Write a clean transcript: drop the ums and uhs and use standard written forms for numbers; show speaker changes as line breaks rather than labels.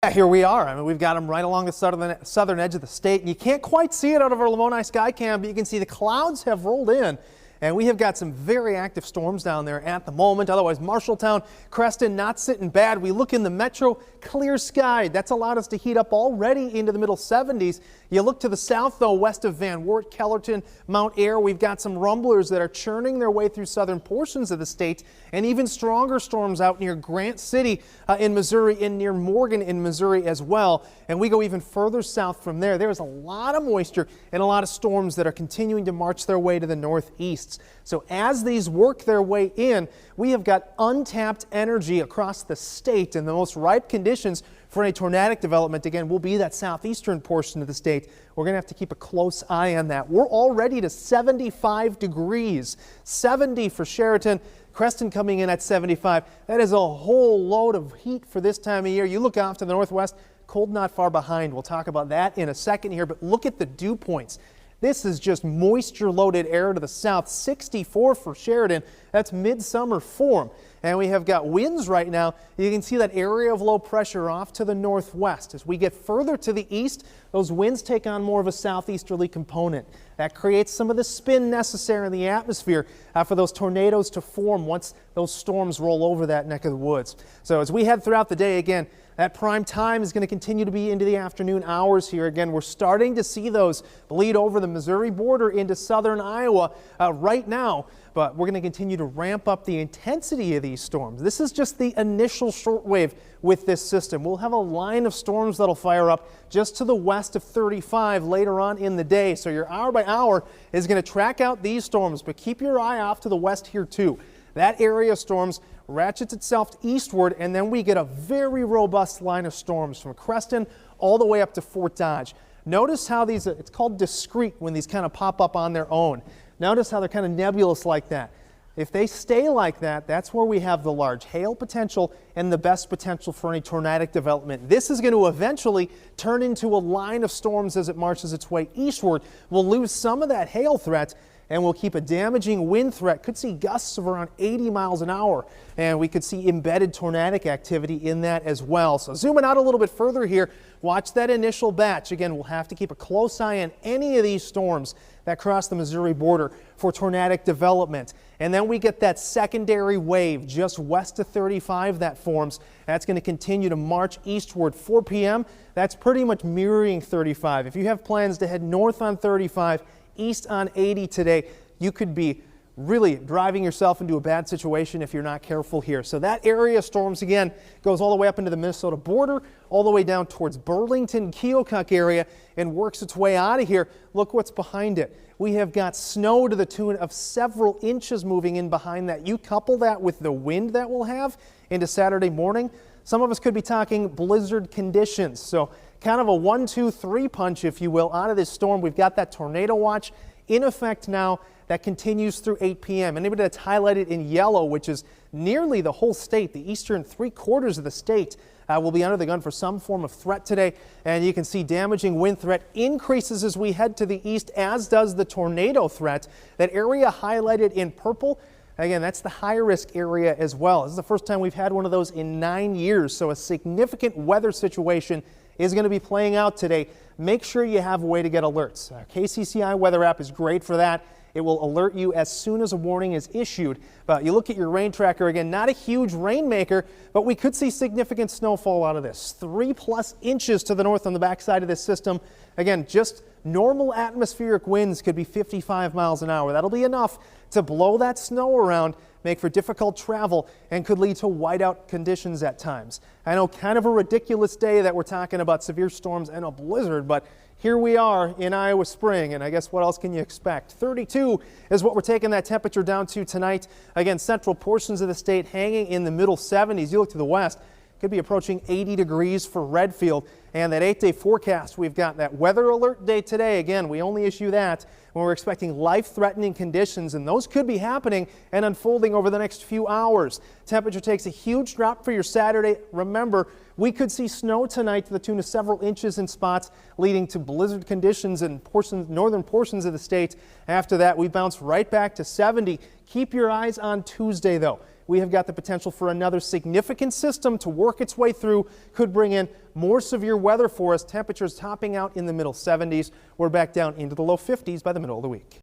Yeah, here we are. I mean, we've got them right along the southern edge of the state, and you can't quite see it out of our Lamoni Skycam, but you can see the clouds have rolled in, and we have got some very active storms down there at the moment. Otherwise, Marshalltown, Creston, not sitting bad. We look in the metro, clear sky. That's allowed us to heat up already into the middle 70s. You look to the south, though, west of Van Wert, Kellerton, Mount Ayr, we've got some rumblers that are churning their way through southern portions of the state, and even stronger storms out near Grant City in Missouri and near Morgan in Missouri as well. And we go even further south from there. There's a lot of moisture and a lot of storms that are continuing to march their way to the northeast. So as these work their way in, we have got untapped energy across the state, and the most ripe conditions for any tornadic development, again, will be that southeastern portion of the state. We're going to have to keep a close eye on that. We're already to 75 degrees, 70 for Sheraton, Creston coming in at 75. That is a whole load of heat for this time of year. You look off to the northwest, cold not far behind. We'll talk about that in a second here, but look at the dew points. This is just moisture-loaded air to the south, 64 for Sheridan. That's midsummer form. And we have got winds right now. You can see that area of low pressure off to the northwest. As we get further to the east, those winds take on more of a southeasterly component. That creates some of the spin necessary in the atmosphere for those tornadoes to form once those storms roll over that neck of the woods. So as we head throughout the day, again, that prime time is going to continue to be into the afternoon hours here. Again, we're starting to see those bleed over the Missouri border into southern Iowa right now, but we're going to continue to ramp up the intensity of these storms. This is just the initial shortwave with this system. We'll have a line of storms that'll fire up just to the west of 35 later on in the day. So your hour by hour is going to track out these storms, but keep your eye off to the west here too. That area of storms ratchets itself eastward, and then we get a very robust line of storms from Creston all the way up to Fort Dodge. Notice how these, it's called discrete when these kind of pop up on their own. Notice how they're kind of nebulous like that. If they stay like that, that's where we have the large hail potential and the best potential for any tornadic development. This is going to eventually turn into a line of storms as it marches its way eastward. We'll lose some of that hail threat, and we'll keep a damaging wind threat. Could see gusts of around 80 miles an hour, and we could see embedded tornadic activity in that as well. So zooming out a little bit further here, watch that initial batch. Again, we'll have to keep a close eye on any of these storms that cross the Missouri border for tornadic development. And then we get that secondary wave just west of 35 that forms. That's going to continue to march eastward. 4 p.m., that's pretty much mirroring 35. If you have plans to head north on 35, east on 80 today, you could be really driving yourself into a bad situation if you're not careful here. So that area of storms, again, goes all the way up into the Minnesota border, all the way down towards Burlington, Keokuk area, and works its way out of here. Look what's behind it. We have got snow to the tune of several inches moving in behind that. You couple that with the wind that we'll have into Saturday morning, some of us could be talking blizzard conditions. So kind of a 1, 2, 3 punch, if you will, out of this storm. We've got that tornado watch in effect now that continues through 8 p.m. Anybody that's highlighted in yellow, which is nearly the whole state, the eastern 3/4 of the state, will be under the gun for some form of threat today. And you can see damaging wind threat increases as we head to the east, as does the tornado threat. That area highlighted in purple, again, that's the high risk area as well. This is the first time we've had one of those in 9 years, so a significant weather situation is going to be playing out today. Make sure you have a way to get alerts. KCCI weather app is great for that. It will alert you as soon as a warning is issued. But you look at your rain tracker, again, not a huge rainmaker, but we could see significant snowfall out of this. 3+ inches to the north on the backside of this system. Again, just normal atmospheric winds could be 55 miles an hour. That'll be enough to blow that snow around, make for difficult travel, and could lead to whiteout conditions at times. I know, kind of a ridiculous day that we're talking about severe storms and a blizzard, but here we are in Iowa spring, and I guess what else can you expect? 32 is what we're taking that temperature down to tonight. Again, central portions of the state hanging in the middle 70s. You look to the west, could be approaching 80 degrees for Redfield. And that 8-day forecast, we've got that weather alert day today. Again, we only issue that when we're expecting life-threatening conditions, and those could be happening and unfolding over the next few hours. Temperature takes a huge drop for your Saturday. Remember, we could see snow tonight to the tune of several inches in spots, leading to blizzard conditions in northern portions of the state. After that, we bounce right back to 70. Keep your eyes on Tuesday, though. we have got the potential for another significant system to work its way through, could bring in more severe weather for us. Temperatures topping out in the middle 70s. We're back down into the low 50s by the middle of the week.